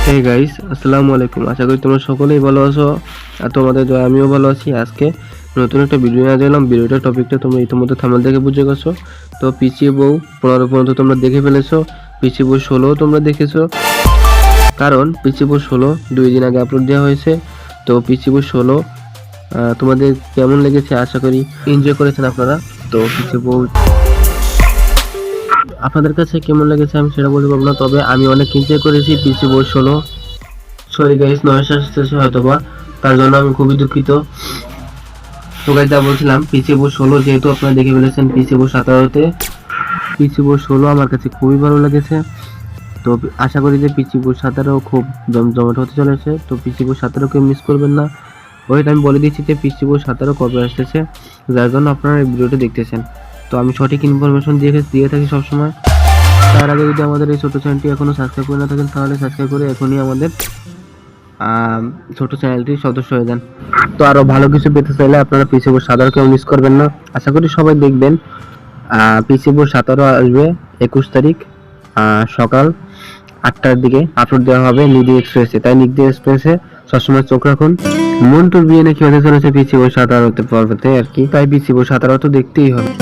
Hey guys, আসসালামু আলাইকুম। আশা করি তোমরা সকলেই ভালো আছো আর তোমাদের দয়া আমিও ভালো আছি। আজকে নতুন একটা ভিডিও নিয়ে এলাম। ভিডিওটার টপিকটা তোমরা ইতিমধ্যে থাম্বনেল দেখে বুঝে গেছো। তো পিসি বউ 15 পর্যন্ত তোমরা দেখে ফেলেছো, পিসি বউ 16 তোমরা দেখেছো, কারণ পিসি বউ 16 2 দিন আগে আপলোড দেওয়া হয়েছে। তো পিসি বউ 16 তোমাদের কেমন লেগেছে, আশা করি এনজয় করেছেন আপনারা। তো পিসি বউ আপনাদের কাছে কেমন লেগেছে আমি সেটা বলতে পারবো না, তবে আমি অনেক এনজয় করেছি পিসি বউ 16। সরি গাইস, নয়েস আসতেছে হয়তোবা, তার জন্য আমি খুবই দুঃখিত। তো গাইস, যা বলছিলাম, পিসি বউ 16 যেহেতু আপনারা দেখে ফেলেছেন পিসি বউ 17তে, পিসি বউ 16 আমার কাছে খুবই ভালো লেগেছে। তো আশা করি যে পিসি বউ 17 খুব জমজমাট হতে চলেছে। তো পিসি বউ 17 কেউ মিস করবেন না। ওইটা আমি বলে দিচ্ছি যে পিসি বউ 17 কবে আসতেছে, যার জন্য আপনারা এই ভিডিওটা দেখতেছেন। তো আমি সঠিক ইনফরমেশন দিয়ে থাকি সবসময়। তার আগে যদি আমাদের এই ছোট চ্যানেলটি এখনো সাবস্ক্রাইব করে না থাকেন তাহলে সাবস্ক্রাইব করে এখনই আমাদের ছোট চ্যানেলটির সদস্য হয়ে যান। তো আরো ভালো কিছু পেতে চাইলে আপনারা পিসি বউ 17 কেউ মিস করবেন না। আশা করি সবাই দেখবেন। পিসি বউ 17 আসবে 21 তারিখ সকাল 8টার দিকে আপলোড দেওয়া হবে নিডি এক্সপ্রেসে। তাই নিডি এক্সপ্রেসে সবসময় চোখ রাখুন। মন্টুর বিয়ে নাকি হতে চলেছে পিসি বউ 17 পর্বতে আর কি, তাই পিসি বউ 17 তো দেখতেই হবে।